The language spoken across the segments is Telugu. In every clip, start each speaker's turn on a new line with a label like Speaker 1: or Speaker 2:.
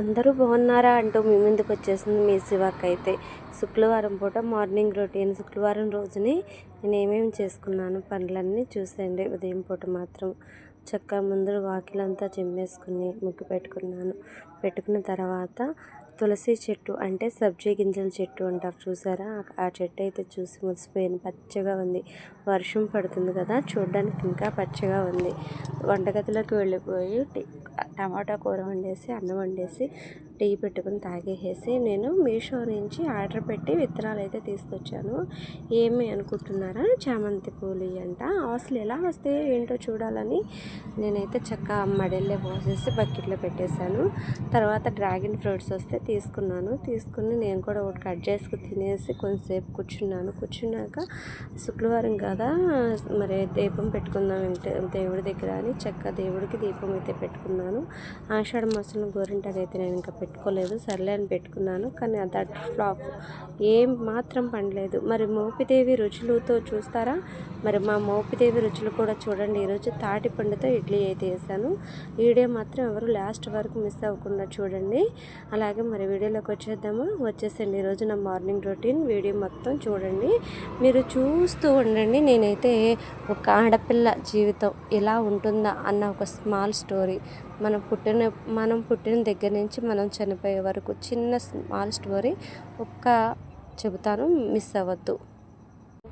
Speaker 1: అందరూ బాగున్నారా అంటూ మీ ముందుకు వచ్చేసింది మీ శివాక్. అయితే శుక్రవారం పూట మార్నింగ్ రొటీన్. శుక్రవారం రోజుని నేను ఏమేమి చేసుకున్నాను పనులన్నీ చూసేయండి. ఉదయం పూట మాత్రం చక్కగా ముందు వాకిలంతా చిమ్మేసుకుని ముగ్గు పెట్టుకున్న తర్వాత తులసి చెట్టు అంటే సబ్జీ గింజల చెట్టు అంటారు చూసారా, ఆ చెట్టు అయితే చూసి మురిసిపోయింది. పచ్చగా ఉంది, వర్షం పడుతుంది కదా, చూడడానికి ఇంకా పచ్చగా ఉంది. వంటగదిలోకి వెళ్ళిపోయి టమాటా కూర వండేసి అన్నం వండేసి టీ పెట్టుకుని తాగేసి నేను మీషో నుంచి ఆర్డర్ పెట్టి విత్తనాలు అయితే తీసుకొచ్చాను. ఏమి అనుకుంటున్నారా, చామంతి పూలు అంట. అసలు ఎలా వస్తే ఏంటో చూడాలని నేనైతే చక్కగా మడెల్లే పోసేసి బకెట్లో పెట్టేశాను. తర్వాత డ్రాగన్ ఫ్రూట్స్ వస్తే తీసుకుని నేను కూడా ఒకటి కట్ చేసుకుని తినేసి కొంతసేపు కూర్చున్నాక శుక్రవారం కదా, మరి దీపం పెట్టుకుందాం దేవుడి దగ్గర అని చక్కగా దేవుడికి దీపం అయితే పెట్టుకున్నాను. ఆషాఢ మాసంలో గోరింటాకు అయితే నేను ఇంకా పెట్టుకోలేదు, సర్లే అని పెట్టుకున్నాను. కానీ దట్ ఫ్లాప్ ఏం మాత్రం పండలేదు. మరి మోపిదేవి రుచులతో చూస్తారా, మరి మా మోపిదేవి రుచులు కూడా చూడండి. ఈరోజు తాటి పండుతో ఇడ్లీ అయితే వేసాను. వీడియో మాత్రం ఎవరు లాస్ట్ వరకు మిస్ అవ్వకుండా చూడండి. అలాగే మరి వీడియోలోకి వచ్చేసండి. ఈరోజు నా మార్నింగ్ రొటీన్ వీడియో మొత్తం చూడండి, మీరు చూస్తూ ఉండండి. నేనైతే ఒక ఆడపిల్ల జీవితం ఎలా ఉంటుందా అన్న ఒక స్మాల్ స్టోరీ, మనం పుట్టిన దగ్గర నుంచి మనం చనిపోయే వరకు చిన్న స్మాల్ స్టోరీ చెబుతాను, మిస్ అవ్వద్దు.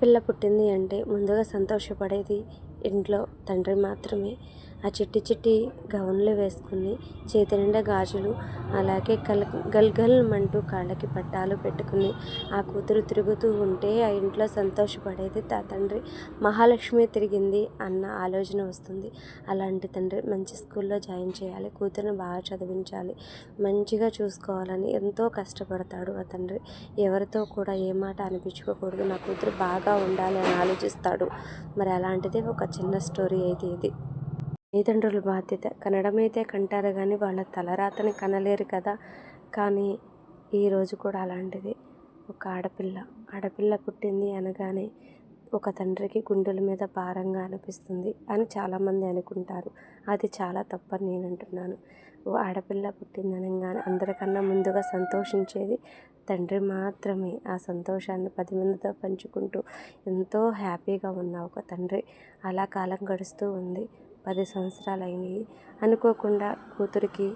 Speaker 1: పిల్ల పుట్టింది అంటే ముందుగా సంతోషపడేది ఇంట్లో తండ్రి మాత్రమే. ఆ చిట్టి గౌన్లు వేసుకుని చేతి నిండా గాజులు, అలాగే గల్గల్మంటూ కాళ్ళకి పట్టాలు పెట్టుకుని ఆ కూతురు తిరుగుతూ ఉంటే ఆ ఇంట్లో సంతోషపడేది తండ్రి. మహాలక్ష్మి తిరిగింది అన్న ఆలోచన వస్తుంది. అలాంటి తండ్రి మంచి స్కూల్లో జాయిన్ చేయాలి, కూతురుని బాగా చదివించాలి, మంచిగా చూసుకోవాలని ఎంతో కష్టపడతాడు ఆ తండ్రి. ఎవరితో కూడా ఏ మాట అనిపించుకోకూడదు, నా కూతురు బాగా ఉండాలి అని ఆలోచిస్తాడు. మరి అలాంటిది ఒక చిన్న స్టోరీ అయితే ఇది. తల్లిదండ్రుల బాధ్యత కనడమైతే కంటారు కానీ వాళ్ళ తలరాతని కనలేరు కదా. కానీ ఈరోజు కూడా అలాంటిది. ఒక ఆడపిల్ల పుట్టింది అనగానే ఒక తండ్రికి గుండెల మీద భారంగా అనిపిస్తుంది అని చాలామంది అనుకుంటారు. అది చాలా తప్పని నేను అంటున్నాను. ఆడపిల్ల పుట్టింది అనగానే అందరికన్నా ముందుగా సంతోషించేది తండ్రి మాత్రమే. ఆ సంతోషాన్ని 10 మందితో పంచుకుంటూ ఎంతో హ్యాపీగా ఉన్న ఒక తండ్రి. అలా కాలం గడుస్తూ ఉంది. 10 సంవత్సరాలు అయినాయి. అనుకోకుండా కూతురికి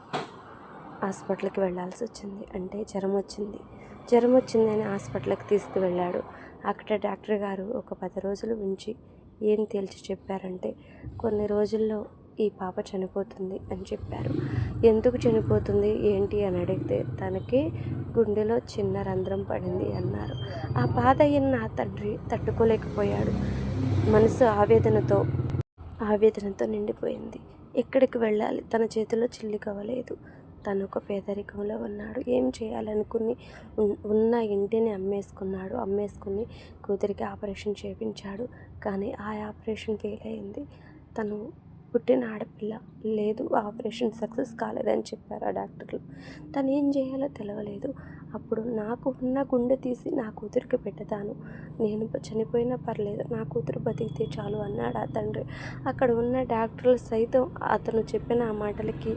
Speaker 1: హాస్పిటల్కి వెళ్ళాల్సి వచ్చింది. అంటే జ్వరం వచ్చిందని హాస్పిటల్కి తీసుకువెళ్ళాడు. అక్కడ డాక్టర్ గారు ఒక 10 రోజులు ఉంచి ఏం తేల్చి చెప్పారంటే, కొన్ని రోజుల్లో ఈ పాప చనిపోతుంది అని చెప్పారు. ఎందుకు చనిపోతుంది ఏంటి అని అడిగితే తనకి గుండెలో చిన్న రంధ్రం పడింది అన్నారు. ఆ బాధ అయిన ఆ తండ్రి తట్టుకోలేకపోయాడు. మనసు ఆవేదనతో నిండిపోయింది. ఎక్కడికి వెళ్ళాలి, తన చేతిలో చిల్లికవ్వలేదు. తను ఒక పేదరికంలో ఉన్నాడు. ఏం చేయాలనుకుని ఉన్న ఇంటిని అమ్మేసుకుని కూతురికి ఆపరేషన్ చేయించాడు. కానీ ఆ ఆపరేషన్ ఫెయిల్ అయింది. తను పుట్టిన ఆడపిల్ల లేదు, ఆపరేషన్ సక్సెస్ కాలేదని చెప్పారు ఆ డాక్టర్లు. తను ఏం చేయాలో తెలవలేదు. అప్పుడు నాకు ఉన్న గుండె తీసి నా కూతురికి పెడతాను, నేను చనిపోయినా పర్లేదు, నా కూతురు బతికితే చాలు అన్నాడు ఆ తండ్రి. అక్కడ ఉన్న డాక్టర్లు సైతం అతను చెప్పిన ఆ మాటలకి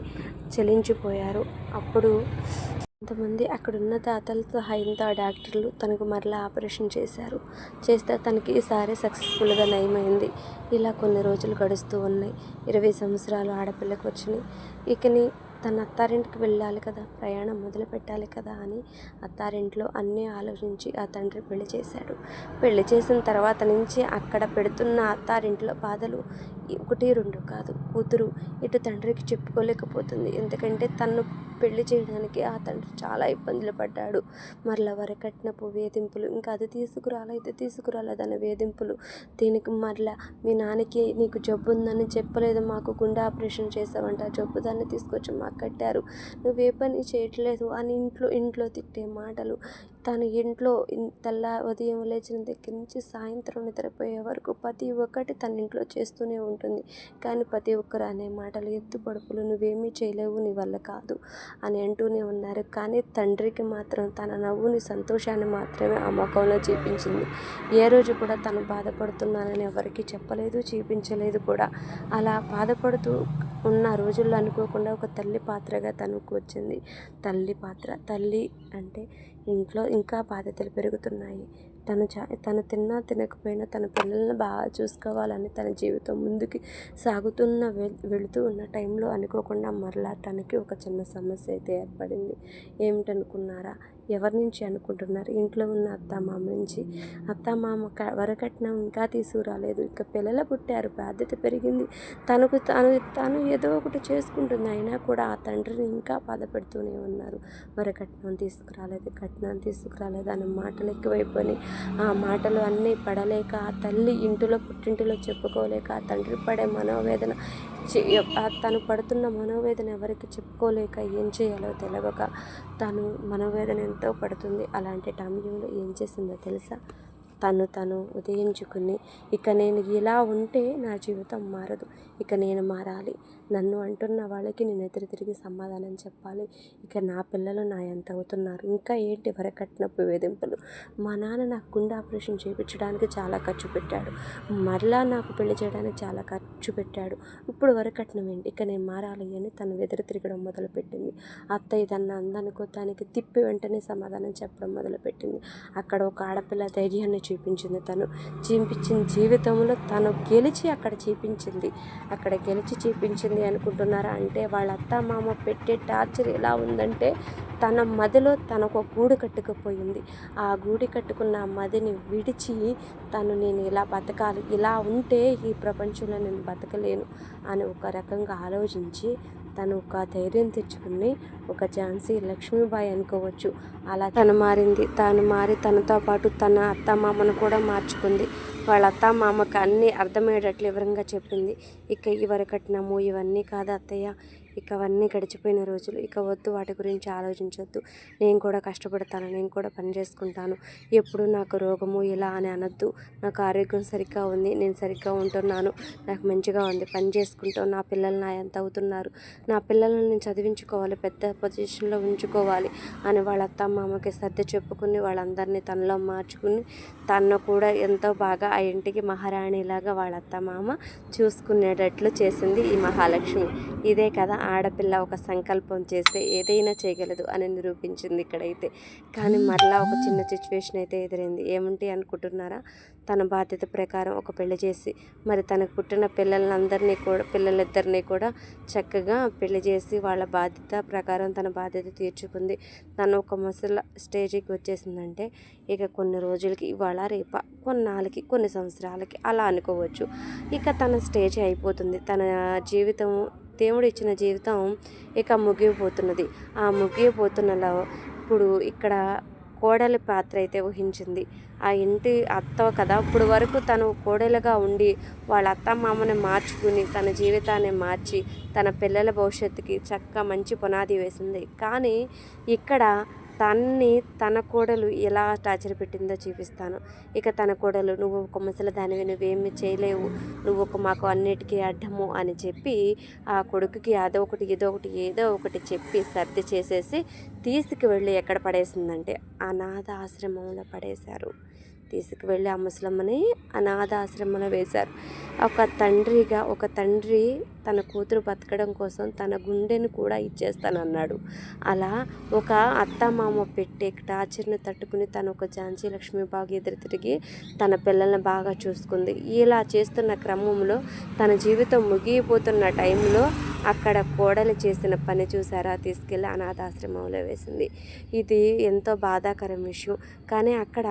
Speaker 1: చలించిపోయారు. అప్పుడు కొంతమంది అక్కడున్న తాతల సహాయంతో ఆ డాక్టర్లు తనకు మరలా ఆపరేషన్ చేస్తే తనకి ఈసారి సక్సెస్ఫుల్గా నయమైంది. ఇలా కొన్ని రోజులు గడుస్తూ ఉన్నాయి. 20 సంవత్సరాలు ఆడపిల్లకు వచ్చినాయి. ఇకని తన అత్తారింటికి వెళ్ళాలి కదా, ప్రయాణం మొదలు పెట్టాలి కదా అని అత్తారింట్లో అన్నీ ఆలోచించి ఆ తండ్రి పెళ్లి చేసిన తర్వాత నుంచి అక్కడ పెడుతున్న అత్తారింట్లో బాధలు 1, 2 కాదు. కూతురు ఇటు తండ్రికి చెప్పుకోలేకపోతుంది. ఎందుకంటే తను పెళ్లి చేయడానికి ఆ తండ్రి చాలా ఇబ్బందులు పడ్డాడు. మరలా వరకట్నపు వేధింపులు, ఇంకా అది తీసుకురాలేదన్న వేధింపులు. దీనికి మరలా మీ నాన్నకి నీకు జబ్బు ఉందని చెప్పలేదు, మాకు గుండె ఆపరేషన్ చేసావంట, జబ్బు దాన్ని తీసుకొచ్చి మాకు కట్టారు, నువ్వే పని చేయట్లేదు అని ఇంట్లో తిట్టే మాటలు. తను ఇంట్లో ఉదయం లేచిన దగ్గర నుంచి సాయంత్రం నిద్రపోయే వరకు ప్రతి ఒక్కటి తన ఇంట్లో చేస్తూనే ఉంటుంది. కానీ ప్రతి ఒక్కరు అనే మాటలు, ఎత్తు పడుపులు, నువ్వేమీ చేయలేవు, నీ వల్ల కాదు అని అంటూనే ఉన్నారు. కానీ తండ్రికి మాత్రం తన నవ్వుని, సంతోషాన్ని మాత్రమే ఆ ముఖంలో చూపించింది. ఏ రోజు కూడా తను బాధపడుతున్నానని ఎవరికి చెప్పలేదు, చూపించలేదు కూడా. అలా బాధపడుతూ ఉన్న రోజుల్లో అనుకోకుండా ఒక తల్లి పాత్రగా తనకు వచ్చింది. తల్లి అంటే ఇంట్లో ఇంకా బాధ్యతలు పెరుగుతున్నాయి. తను తిన్నా తినకపోయినా తన పిల్లల్ని బాగా చూసుకోవాలని తన జీవితం ముందుకి వెళుతూ ఉన్న టైంలో అనుకోకుండా మరలా తనకి ఒక చిన్న సమస్య అయితే ఏర్పడింది. ఏమిటనుకున్నారా? ఎవరి నుంచి అనుకుంటున్నారు? ఇంట్లో ఉన్న అత్తమామ నుంచి. అత్తమామ వరకట్నం ఇంకా తీసుకురాలేదు. ఇక పిల్లలు పుట్టారు, బాధ్యత పెరిగింది. తను ఏదో ఒకటి చేసుకుంటుంది. అయినా కూడా ఆ తండ్రిని ఇంకా బాధపెడుతూనే ఉన్నారు. వరకట్నం తీసుకురాలేదు అనే మాటలు ఎక్కువైపోయినాయి. ఆ మాటలు అన్నీ పడలేక ఆ తల్లి పుట్టింటిలో చెప్పుకోలేక ఆ తండ్రి పడే మనోవేదన, తను పడుతున్న మనోవేదన ఎవరికి చెప్పుకోలేక ఏం చేయాలో తెలియక తను మనోవేదన ఎంతో పడుతుంది. అలాంటి టైంలో ఏం చేసిందో తెలుసా? తను ఉదయించుకుని, ఇక నేను ఇలా ఉంటే నా జీవితం మారదు, ఇక నేను మారాలి, నన్ను అంటున్న వాళ్ళకి నేను ఎదురు తిరిగి సమాధానం చెప్పాలి. ఇక నా పిల్లలు నా ఎంత అవుతున్నారు, ఇంకా ఏంటి వరకట్నపు వేధింపులు. మా నాన్న నాకు గుండె ఆపరేషన్ చేయించడానికి చాలా ఖర్చు పెట్టాడు, మరలా నాకు పెళ్లి చేయడానికి చాలా ఖర్చు పెట్టాడు, ఇప్పుడు వరకట్నం ఏంటి, ఇక నేను మారాలి అని తను ఎదురు తిరగడం మొదలుపెట్టింది. అత్త ఇదన్నా అందనుకో దానికి తిప్పి వెంటనే సమాధానం చెప్పడం మొదలుపెట్టింది. అక్కడ ఒక ఆడపిల్ల ధైర్యాన్ని చూపించింది. జీవితంలో తను గెలిచి అక్కడ చూపించింది అనుకుంటున్నారా? అంటే వాళ్ళ అత్త మామ పెట్టే టార్చర్ ఎలా ఉందంటే తన మదిలో తనకు గూడు కట్టుకుపోయింది. ఆ గూడు కట్టుకున్న ఆ మదిని విడిచి నేను ఇలా బతకాలి, ఇలా ఉంటే ఈ ప్రపంచంలో నేను బతకలేను అని ఒక రకంగా ఆలోచించి తను ఒక ధైర్యం తెచ్చుకుని ఒక ఝాన్సీ లక్ష్మీబాయి అనుకోవచ్చు. అలా తను మారి తనతో పాటు తన అత్తమామను కూడా మార్చుకుంది. వాళ్ళ అత్తమామకు అన్నీ అర్థమయ్యేటట్లు వివరంగా చెప్పింది. ఇక వరకట్నము ఇవన్నీ కాదు అత్తయ్య, ఇక అవన్నీ గడిచిపోయిన రోజులు, ఇక వద్దు, వాటి గురించి ఆలోచించొద్దు, నేను కూడా కష్టపడతాను, నేను కూడా పని చేసుకుంటాను, ఎప్పుడు నాకు రోగము ఇలా అని అనొద్దు, నాకు ఆరోగ్యం సరిగ్గా ఉంది, నేను సరిగ్గా ఉంటున్నాను, నాకు మంచిగా ఉంది, పని చేసుకుంటాను, నా పిల్లలు నా ఎంత అవుతున్నారు, నా పిల్లలను నేను చదివించుకోవాలి, పెద్ద పొజిషన్లో ఉంచుకోవాలి అని వాళ్ళ అత్తమామకి సర్ది చెప్పుకుని వాళ్ళందరినీ తనలో మార్చుకుని తను కూడా ఎంతో బాగా ఆ ఇంటికి మహారాణిలాగా వాళ్ళ అత్తమామ చూసుకునేటట్లు చేసింది ఈ మహాలక్ష్మి. ఇదే కదా ఆడపిల్ల ఒక సంకల్పం చేస్తే ఏదైనా చేయగలదు అని నిరూపించింది ఇక్కడైతే. కానీ మరలా ఒక చిన్న సిచ్యువేషన్ అయితే ఎదురైంది. ఏమిటి అనుకుంటున్నారా? తన బాధ్యత ప్రకారం ఒక పెళ్లి చేసి మరి తనకు పుట్టిన పిల్లలిద్దరినీ కూడా చక్కగా పెళ్లి చేసి వాళ్ళ బాధ్యత ప్రకారం తన బాధ్యత తీర్చుకుంది. తను ఒక ముసలి స్టేజ్కి వచ్చేసిందంటే ఇక కొన్ని రోజులకి, ఇవాళ రేప, కొన్నాళ్ళకి, కొన్ని సంవత్సరాలకి అలా అనుకోవచ్చు. ఇక తన స్టేజ్ అయిపోతుంది. తన జీవితం, దేవుడు ఇచ్చిన జీవితం ఇక ముగిపోతున్నది. ఆ ముగిపోతున్నలో ఇప్పుడు ఇక్కడ కోడలి పాత్ర అయితే ఊహించింది. ఆ ఇంటి అత్త కదా, ఇప్పుడు వరకు తను కోడలుగా ఉండి వాళ్ళ అత్తమామని మార్చుకుని తన జీవితాన్ని మార్చి తన పిల్లల భవిష్యత్తుకి చక్కగా మంచి పునాది వేసింది. కానీ ఇక్కడ తన కోడలు ఎలా టార్చర్ పెట్టిందో చూపిస్తాను. ఇక తన కోడలు, నువ్వు ఒక ముసలి దానివి, నువ్వేమి చేయలేవు, నువ్వు మాకు అన్నిటికీ అడ్డము అని చెప్పి ఆ కొడుకుకి ఏదో ఒకటి చెప్పి సర్ది చేసేసి తీసుకువెళ్ళి ఎక్కడ పడేసిందంటే అనాథ ఆశ్రమంలో పడేశారు. తీసుకువెళ్ళి ఆ ముసలమ్మని అనాథ ఆశ్రమంలో వేశారు. ఒక తండ్రి తన కూతురు బతకడం కోసం తన గుండెను కూడా ఇచ్చేస్తానన్నాడు. అలా ఒక అత్తమామ పెట్టే టార్చర్ని తట్టుకుని తను ఒక ఝాన్సీ లక్ష్మీబాయి ఎదురు తిరిగి తన పిల్లల్ని బాగా చూసుకుంది. ఇలా చేస్తున్న క్రమంలో తన జీవితం ముగిపోతున్న టైంలో అక్కడ కోడలు చేసిన పని చూసారా, తీసుకెళ్ళి అనాథాశ్రమంలో వేసింది. ఇది ఎంతో బాధాకరం విషయం. కానీ అక్కడ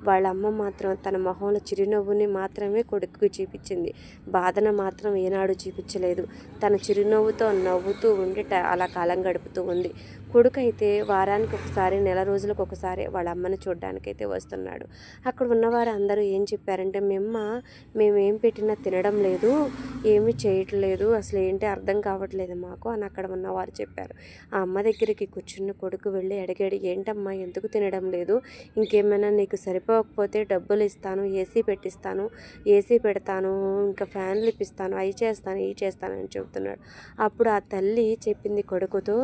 Speaker 1: వాళ్ళ అమ్మ మాత్రం తన మొహంలో చిరునవ్వుని మాత్రమే కొడుకుకి చూపించింది. బాధను మాత్రం ఏనాడు చూపించలేదు. లేదు. తన చిరునవ్వుతో నవ్వుతూ ఉండి అలా కాలం గడుపుతూ ఉంది. కొడుకైతే వారానికి ఒకసారి, నెల రోజులకు ఒకసారి వాళ్ళ అమ్మని చూడ్డానికైతే వస్తున్నాడు. అక్కడ ఉన్నవారు అందరూ ఏం చెప్పారంటే, మేమేం పెట్టినా తినడం లేదు, ఏమీ చేయట్లేదు, అసలు ఏంటి అర్థం కావట్లేదు మాకు అని అక్కడ ఉన్నవారు చెప్పారు. ఆ అమ్మ దగ్గరికి కూర్చున్న కొడుకు వెళ్ళి అడిగాడు, ఏంటమ్మా ఎందుకు తినడం లేదు, ఇంకేమైనా నీకు సరిపోకపోతే డబ్బులు ఇస్తాను, ఏసీ పెడతాను, ఇంకా ఫ్యాన్లు ఇప్పిస్తాను, అవి చేస్తాను ఇవి చేస్తాను అని చెబుతున్నాడు. అప్పుడు ఆ తల్లి చెప్పింది కొడుకుతో,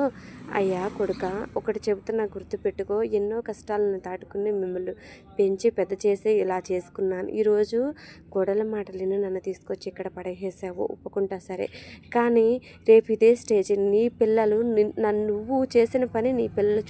Speaker 1: అయ్యా కొడుక, ఒకటి చెబుతున్నా గుర్తుపెట్టుకో, ఎన్నో కష్టాలను దాటుకుని మిమ్మల్ని పెంచి పెద్ద చేసి ఇలా చేసుకున్నాను. ఈరోజు కోడల మాటలను నన్ను తీసుకొచ్చి ఇక్కడ పడేసావు, ఒప్పుకుంటా సరే, కానీ రేపు ఇదే స్టేజ్ నీ పిల్లలు నువ్వు చేసిన పని నీ పిల్లలు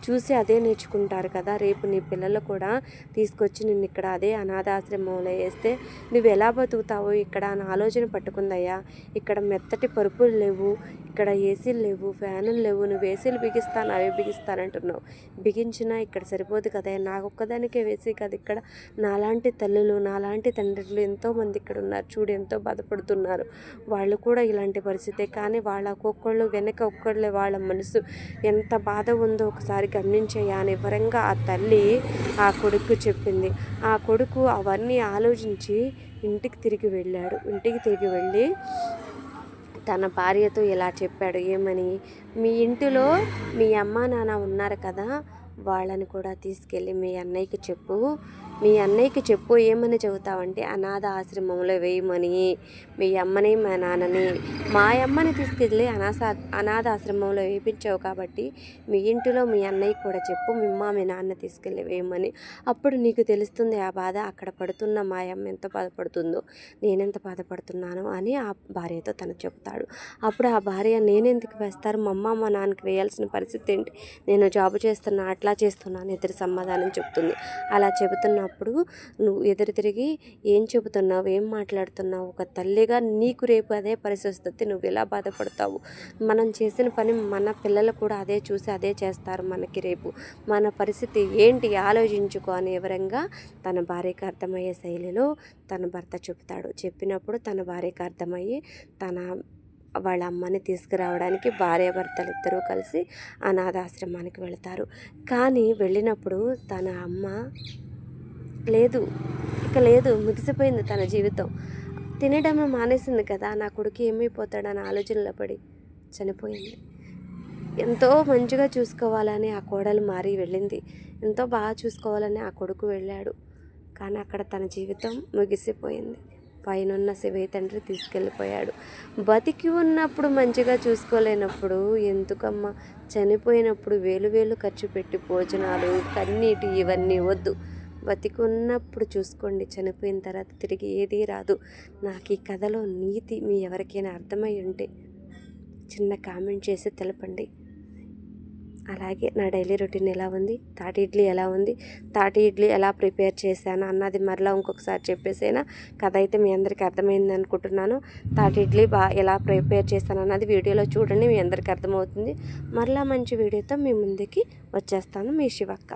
Speaker 1: చూసి అదే నేర్చుకుంటారు కదా. రేపు నీ పిల్లలు కూడా తీసుకొచ్చి నిన్ను ఇక్కడ అదే అనాథాశ్రమంలో వేస్తే నువ్వు ఎలా బతుకుతావో ఇక్కడ అని ఆలోచన పట్టుకుందయ్యా. ఇక్కడ మెత్తటి పరుపులు లేవు, ఇక్కడ ఏసీలు లేవు, ఫ్యానులు లేవు, నువ్వు ఏసీలు బిగిస్తాను అవే బిగిస్తానంటున్నావు. బిగించినా ఇక్కడ సరిపోదు కదా, నాకొక్కదానికే వేసి కదా, ఇక్కడ నాలాంటి తల్లులు నాలాంటి తండ్రులు ఎంతోమంది ఇక్కడ ఉన్నారు, చూడు ఎంతో బాధపడుతున్నారు, వాళ్ళు కూడా ఇలాంటి పరిస్థితే. కానీ వాళ్ళ ఒక్కొక్కళ్ళు వెనక ఒక్కళ్ళే వాళ్ళ మనసు ఎంత బాధ ఉందో ఒకసారి గమనించయ్యా అని వివరంగా ఆ తల్లి ఆ కొడుకు చెప్పింది. ఆ కొడుకు అవన్నీ ఆలోచించి ఇంటికి తిరిగి వెళ్ళి తన భార్యతో ఇలా చెప్పాడు, ఏమని, మీ ఇంటిలో మీ అమ్మ నాన్న ఉన్నారు కదా, వాళ్ళని కూడా తీసుకెళ్ళి మీ అన్నయ్యకి చెప్పు, ఏమని చెబుతావంటే అనాథ ఆశ్రమంలో వేయమని, మీ అమ్మని మా నాన్నని, మా అమ్మని తీసుకెళ్ళి అనాథ ఆశ్రమంలో వేయించావు కాబట్టి మీ ఇంటిలో మీ అన్నయ్యకి కూడా చెప్పు, మీ నాన్న తీసుకెళ్ళి వేయమని. అప్పుడు నీకు తెలుస్తుంది ఆ బాధ, అక్కడ పడుతున్న మా అమ్మ ఎంత బాధపడుతుందో, నేనెంత బాధపడుతున్నాను అని ఆ భార్యతో తను చెబుతాడు. అప్పుడు ఆ భార్య, నేనెందుకు వేస్తారు, మా నాన్నకి వేయాల్సిన పరిస్థితి ఏంటి, నేను జాబు చేస్తున్నా, అట్లా చేస్తున్నాను ఎదురు సమాధానం చెప్తుంది. అలా చెబుతున్నప్పుడు నువ్వు ఎదురు తిరిగి ఏం చెబుతున్నావు, ఏం మాట్లాడుతున్నావు, ఒక తల్లిగా నీకు రేపు అదే పరిస్థితి, నువ్వు ఎలా బాధపడతావు, మనం చేసిన పని మన పిల్లలు కూడా అదే చూసి అదే చేస్తారు, మనకి రేపు మన పరిస్థితి ఏంటి ఆలోచించుకో అని వివరంగా తన భార్యకు అర్థమయ్యే శైలిలో తన భర్త చెబుతాడు. చెప్పినప్పుడు తన భార్యకు అర్థమయ్యి వాళ్ళ అమ్మని తీసుకురావడానికి భార్యాభర్తలు ఇద్దరూ కలిసి అనాథాశ్రమానికి వెళతారు. కానీ వెళ్ళినప్పుడు తన అమ్మ లేదు, ముగిసిపోయింది తన జీవితం, తినడమే మానేసింది కదా, నా కొడుకు ఏమైపోతాడని ఆలోచనలో పడి చనిపోయింది. ఎంతో మంచిగా చూసుకోవాలని ఆ కోడలు మారి వెళ్ళింది, ఎంతో బాగా చూసుకోవాలని ఆ కొడుకు వెళ్ళాడు, కానీ అక్కడ తన జీవితం ముగిసిపోయింది. పైనున్న శివయ్య తండ్రి తీసుకెళ్ళిపోయాడు. బతికి ఉన్నప్పుడు మంచిగా చూసుకోలేనప్పుడు ఎందుకమ్మా, చనిపోయినప్పుడు వేలు ఖర్చు పెట్టి భోజనాలు, కన్నీటి ఇవన్నీ వద్దు, బతికి ఉన్నప్పుడు చూసుకోండి, చనిపోయిన తర్వాత తిరిగి ఏదీ రాదు. నాకు ఈ కథలో నీతి మీ ఎవరికైనా అర్థమై ఉంటే చిన్న కామెంట్ చేసి తెలపండి. అలాగే నా డైలీ రొటీన్ ఎలా ఉంది, తాటి ఇడ్లీ ఎలా ప్రిపేర్ చేశాను అన్నది మరలా ఇంకొకసారి చెప్పేసేనా. కథ అయితే మీ అందరికీ అర్థమైంది అనుకుంటున్నాను. తాటి ఇడ్లీ ఎలా ప్రిపేర్ చేశాను అన్నది వీడియోలో చూడండి, మీ అందరికీ అర్థమవుతుంది. మరలా మంచి వీడియోతో మీ ముందుకి వచ్చేస్తాను. మీ శివక్క.